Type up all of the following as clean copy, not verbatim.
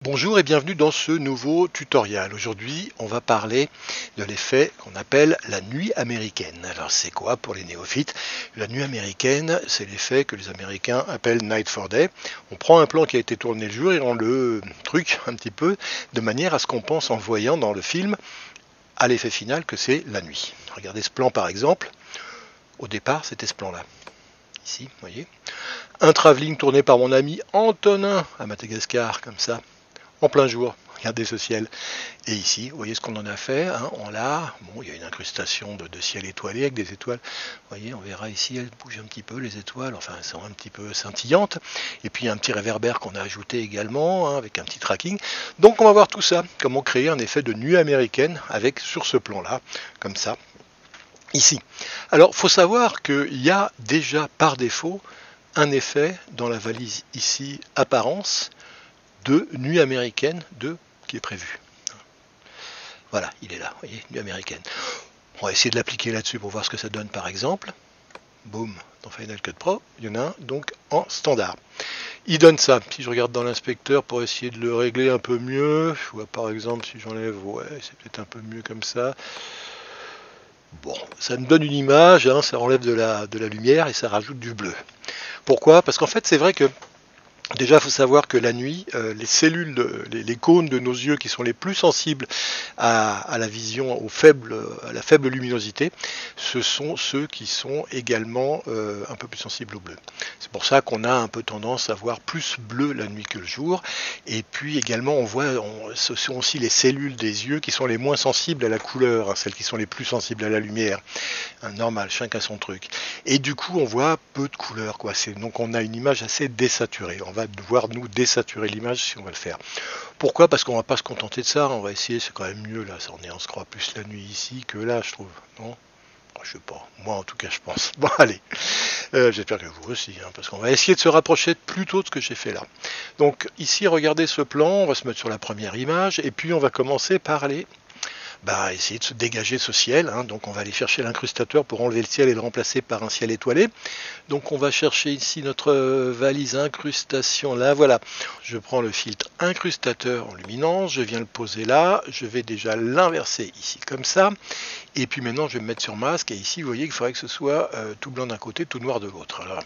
Bonjour et bienvenue dans ce nouveau tutoriel. Aujourd'hui, on va parler de l'effet qu'on appelle la nuit américaine. Alors, c'est quoi pour les néophytes? La nuit américaine, c'est l'effet que les Américains appellent Night for Day. On prend un plan qui a été tourné le jour et on le truc un petit peu de manière à ce qu'on pense en voyant dans le film à l'effet final que c'est la nuit. Regardez ce plan par exemple. Au départ, c'était ce plan-là. Ici, vous voyez. Un travelling tourné par mon ami Antonin à Madagascar, comme ça. En plein jour, regardez ce ciel. Et ici, vous voyez ce qu'on en a fait, hein, il y a une incrustation de ciel étoilé avec des étoiles. Vous voyez, on verra ici, elles bougent un petit peu, les étoiles, enfin, elles sont un petit peu scintillantes. Et puis, un petit réverbère qu'on a ajouté également, hein, avec un petit tracking. Donc, on va voir tout ça, comment créer un effet de nuit américaine avec, sur ce plan-là, comme ça, ici. Alors, il faut savoir qu'il y a déjà, par défaut, un effet dans la valise ici, apparence, de nuit américaine qui est prévu. Voilà, il est là, vous voyez, nuit américaine. On va essayer de l'appliquer là-dessus pour voir ce que ça donne par exemple. Boum, dans Final Cut Pro, il y en a un donc en standard. Il donne ça. Si je regarde dans l'inspecteur pour essayer de le régler un peu mieux, je vois par exemple si j'enlève, ouais, c'est peut-être un peu mieux comme ça. Bon, ça me donne une image, hein, ça enlève de la lumière et ça rajoute du bleu. Pourquoi? Parce qu'en fait, c'est vrai que déjà, il faut savoir que la nuit, les cellules, les cônes de nos yeux qui sont les plus sensibles à la vision, à la faible luminosité, ce sont ceux qui sont également un peu plus sensibles au bleu. C'est pour ça qu'on a un peu tendance à voir plus bleu la nuit que le jour. Et puis également, ce sont aussi les cellules des yeux qui sont les moins sensibles à la couleur, hein, celles qui sont les plus sensibles à la lumière. Normal, chacun son truc. Et du coup, on voit peu de couleurs, quoi. Donc on a une image assez désaturée. On va devoir nous désaturer l'image si on va le faire. Pourquoi? Parce qu'on va pas se contenter de ça. On va essayer, c'est quand même mieux là. On se croit plus la nuit ici que là, je trouve. Non? Je sais pas. Moi, en tout cas, je pense. Bon, allez. J'espère que vous aussi, hein, parce qu'on va essayer de se rapprocher plutôt de ce que j'ai fait là. Donc ici, regardez ce plan. On va se mettre sur la première image et puis on va commencer par aller essayer de se dégager ce ciel, hein. Donc on va aller chercher l'incrustateur pour enlever le ciel et le remplacer par un ciel étoilé. Donc on va chercher ici notre valise incrustation, là voilà. Je prends le filtre incrustateur en luminance, je viens le poser là, je vais déjà l'inverser ici comme ça. Et puis maintenant je vais me mettre sur masque et ici vous voyez qu'il faudrait que ce soit tout blanc d'un côté, tout noir de l'autre. Alors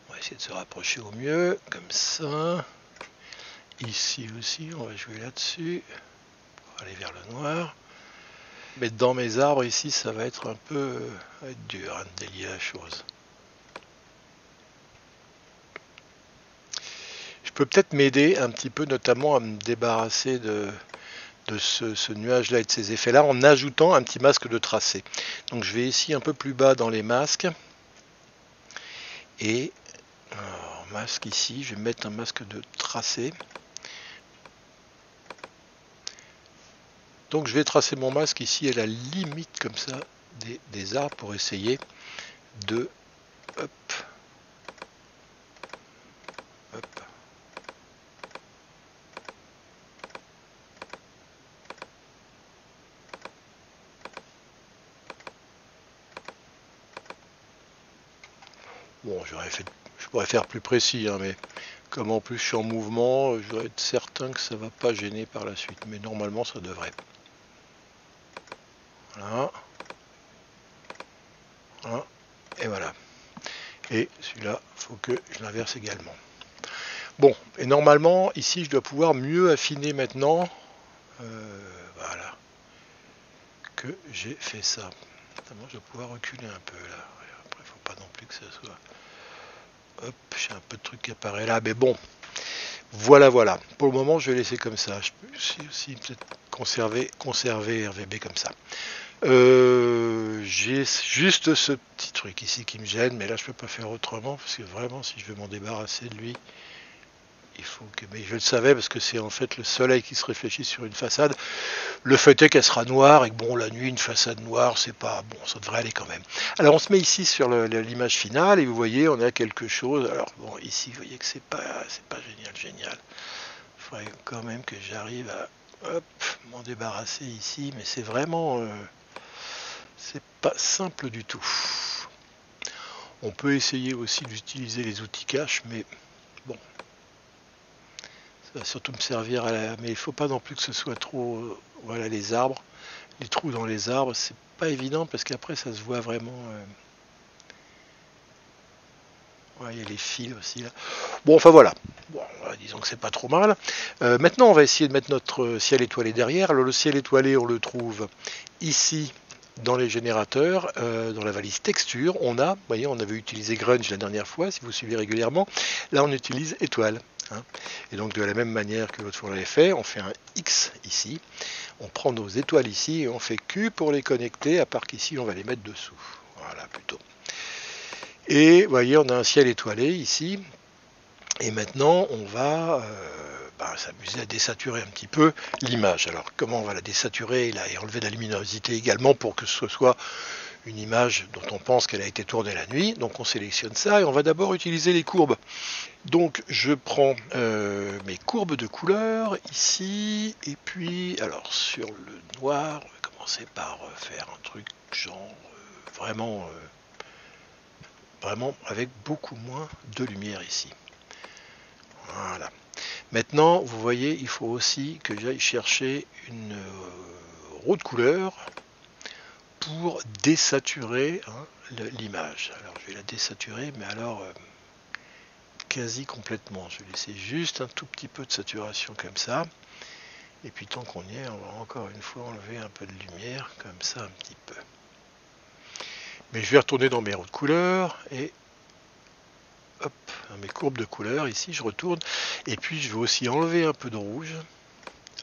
on va essayer de se rapprocher au mieux, comme ça. Ici aussi on va jouer là-dessus, pour aller vers le noir. Mais dans mes arbres ici, ça va être un peu dur hein, de délier la chose. Je peux peut-être m'aider un petit peu, notamment à me débarrasser de ce nuage-là et de ces effets-là, en ajoutant un petit masque de tracé. Donc je vais ici un peu plus bas dans les masques. Et en masque ici, je vais mettre un masque de tracé. Donc je vais tracer mon masque ici à la limite comme ça des arbres pour essayer de hop, hop. Bon, je pourrais faire plus précis, hein, mais comme en plus je suis en mouvement, je dois être certain que ça ne va pas gêner par la suite. Mais normalement, ça devrait. Voilà. Voilà. Et voilà. Et celui-là, il faut que je l'inverse également. Bon, et normalement, ici, je dois pouvoir mieux affiner maintenant. Voilà. Que j'ai fait ça. Notamment, je dois pouvoir reculer un peu là. Après, il ne faut pas non plus que ça soit... Hop, j'ai un peu de truc qui apparaît là, mais bon. Voilà. Pour le moment, je vais laisser comme ça. Je peux aussi peut-être conserver RVB comme ça. J'ai juste ce petit truc ici qui me gêne, mais là, je peux pas faire autrement, parce que vraiment, si je veux m'en débarrasser de lui, il faut que... Mais je le savais, parce que c'est en fait le soleil qui se réfléchit sur une façade. Le fait est qu'elle sera noire, et que bon, la nuit, une façade noire, c'est pas... Bon, ça devrait aller quand même. Alors, on se met ici sur l'image finale, et vous voyez, on a quelque chose... Alors, bon, ici, vous voyez que c'est pas génial. Il faudrait quand même que j'arrive à m'en débarrasser ici, mais c'est vraiment... c'est pas simple du tout. On peut essayer aussi d'utiliser les outils cache, mais bon, Ça va surtout me servir à la... Mais il faut pas non plus que ce soit trop... voilà, les arbres, les trous dans les arbres, c'est pas évident parce qu'après ça se voit vraiment... Ouais, il y a les fils aussi là. Bon, enfin voilà. Bon, disons que c'est pas trop mal. Maintenant, on va essayer de mettre notre ciel étoilé derrière. Alors, le ciel étoilé, on le trouve ici dans les générateurs, dans la valise texture. Vous voyez, on avait utilisé Grunge la dernière fois, si vous suivez régulièrement. Là, on utilise étoile. Hein. Et donc, de la même manière que l'autre fois on l'avait fait, on fait un X ici. On prend nos étoiles ici et on fait Q pour les connecter, à part qu'ici, on va les mettre dessous. Voilà, plutôt. Et vous voyez, on a un ciel étoilé ici. Et maintenant, on va s'amuser à désaturer un petit peu l'image. Alors, comment on va la désaturer et enlever la luminosité également pour que ce soit une image dont on pense qu'elle a été tournée la nuit. Donc, on sélectionne ça et on va d'abord utiliser les courbes. Donc, je prends mes courbes de couleur ici. Et puis, alors, sur le noir, on va commencer par faire un truc genre vraiment avec beaucoup moins de lumière ici. Voilà. Maintenant, vous voyez, il faut aussi que j'aille chercher une roue de couleur pour désaturer l'image. Alors, je vais la désaturer, mais alors quasi complètement. Je vais laisser juste un tout petit peu de saturation comme ça. Et puis, tant qu'on y est, on va encore une fois enlever un peu de lumière, comme ça, un petit peu. Mais je vais retourner dans mes roues de couleur et hop, dans mes courbes de couleur, ici je retourne, et puis je vais aussi enlever un peu de rouge,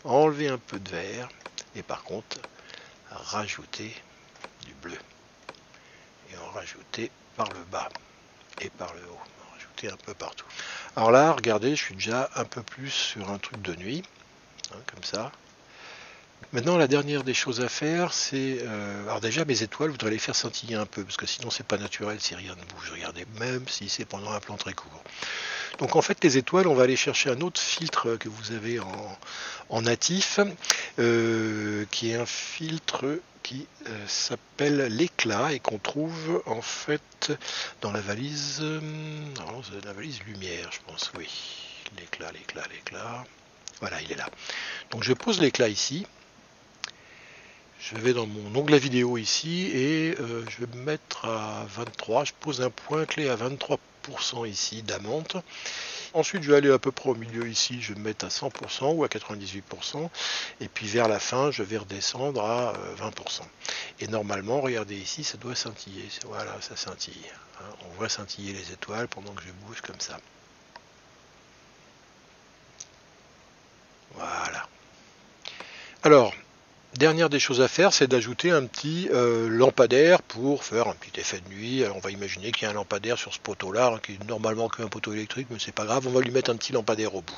enlever un peu de vert, et par contre rajouter du bleu, et en rajouter par le bas et par le haut, en rajouter un peu partout. Alors là, regardez, je suis déjà un peu plus sur un truc de nuit, comme ça. Maintenant, la dernière des choses à faire, c'est... alors déjà, mes étoiles, je voudrais les faire scintiller un peu, parce que sinon, c'est pas naturel si rien ne bouge. Regardez, même si c'est pendant un plan très court. Donc en fait, les étoiles, on va aller chercher un autre filtre que vous avez en natif, qui est un filtre qui s'appelle l'éclat et qu'on trouve en fait dans la valise... la valise lumière, je pense, oui. L'éclat. Voilà, il est là. Donc je pose l'éclat ici. Je vais dans mon onglet vidéo ici et je vais me mettre à 23. Je pose un point clé à 23% ici d'amande. Ensuite, je vais aller à peu près au milieu ici. Je vais me mettre à 100% ou à 98%. Et puis vers la fin, je vais redescendre à 20%. Et normalement, regardez ici, ça doit scintiller. Voilà, ça scintille. On voit scintiller les étoiles pendant que je bouge comme ça. Voilà. Alors, dernière des choses à faire, c'est d'ajouter un petit lampadaire pour faire un petit effet de nuit. Alors, on va imaginer qu'il y a un lampadaire sur ce poteau-là, qui est normalement qu'un poteau électrique, mais c'est pas grave, on va lui mettre un petit lampadaire au bout.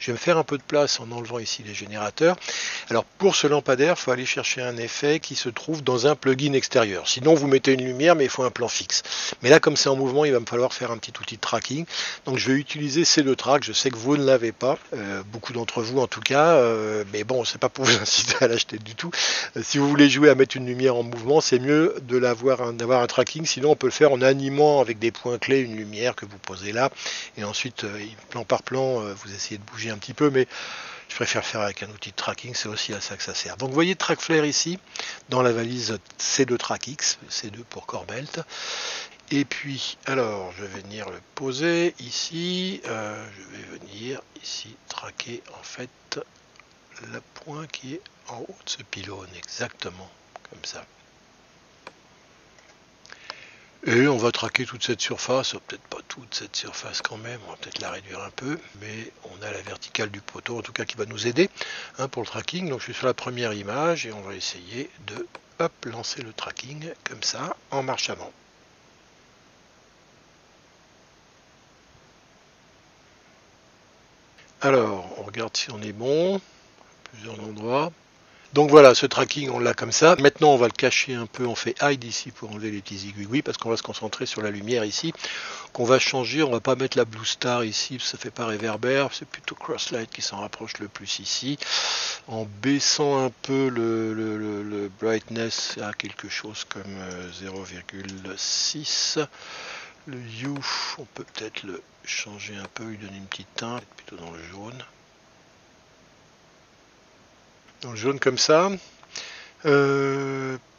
Je vais me faire un peu de place en enlevant ici les générateurs. Alors pour ce lampadaire, il faut aller chercher un effet qui se trouve dans un plugin extérieur. Sinon vous mettez une lumière, mais il faut un plan fixe. Mais là, comme c'est en mouvement, il va me falloir faire un petit outil de tracking. Donc je vais utiliser C2 Track. Je sais que vous ne l'avez pas, beaucoup d'entre vous en tout cas, mais bon, c'est pas pour vous inciter à l'acheter du tout. Si vous voulez jouer à mettre une lumière en mouvement, c'est mieux d'avoir un tracking. Sinon, on peut le faire en animant avec des points clés une lumière que vous posez là, et ensuite plan par plan, vous essayez de bouger un petit peu, mais je préfère faire avec un outil de tracking, c'est aussi à ça que ça sert. Donc vous voyez Track Flare ici, dans la valise C2 Track X, C2 pour Core Belt. Et puis, alors, je vais venir le poser ici, je vais venir ici traquer en fait le point qui est en haut de ce pylône, exactement comme ça. Et on va traquer toute cette surface, peut-être pas toute cette surface quand même, on va peut-être la réduire un peu, mais on a la verticale du poteau en tout cas qui va nous aider pour le tracking. Donc je suis sur la première image et on va essayer de lancer le tracking comme ça en marche avant. Alors on regarde si on est bon, plusieurs endroits. Donc voilà, ce tracking, on l'a comme ça. Maintenant, on va le cacher un peu. On fait hide ici pour enlever les petits aiguilles, parce qu'on va se concentrer sur la lumière ici. Qu'on va changer. On va pas mettre la Blue Star ici, parce que ça fait pas réverbère. C'est plutôt Crosslight qui s'en rapproche le plus ici. En baissant un peu le brightness à quelque chose comme 0,6. Le hue, on peut peut-être le changer un peu, lui donner une petite teinte, plutôt dans le jaune. dans le jaune comme ça.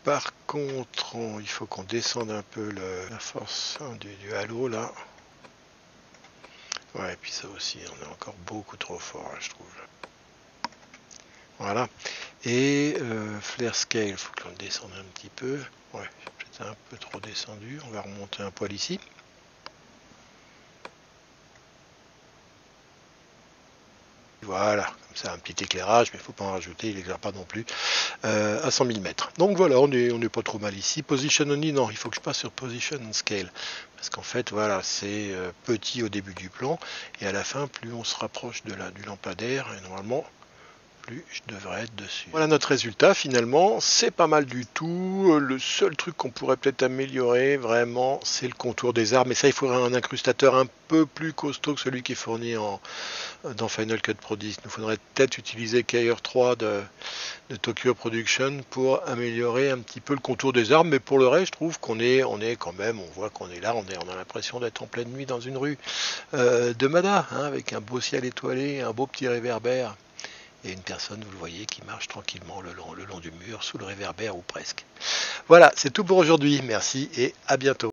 Par contre, il faut qu'on descende un peu la force du halo là. Ouais, et puis ça aussi, on est encore beaucoup trop fort, là, je trouve. Voilà. Et flare scale, il faut qu'on le descende un petit peu. Ouais, c'est peut-être un peu trop descendu. On va remonter un poil ici. Voilà, comme ça un petit éclairage, mais il ne faut pas en rajouter, il n'éclaire pas non plus à 100 000 mètres. Donc voilà, on est pas trop mal ici. Position only, non, il faut que je passe sur position and scale. Parce qu'en fait, voilà, c'est petit au début du plan, et à la fin, plus on se rapproche du lampadaire, et normalement, plus je devrais être dessus. Voilà notre résultat finalement, c'est pas mal du tout. Le seul truc qu'on pourrait peut-être améliorer vraiment, c'est le contour des arbres, mais ça il faudrait un incrustateur un peu plus costaud que celui qui est fourni dans Final Cut Pro 10. Il nous faudrait peut-être utiliser Keyer 3 de Tokyo Production pour améliorer un petit peu le contour des arbres, mais pour le reste je trouve qu'on est quand même, on voit qu'on est là, on a l'impression d'être en pleine nuit dans une rue de Mada, hein, avec un beau ciel étoilé, un beau petit réverbère. Et une personne, vous le voyez, qui marche tranquillement le long du mur, sous le réverbère ou presque. Voilà, c'est tout pour aujourd'hui. Merci et à bientôt.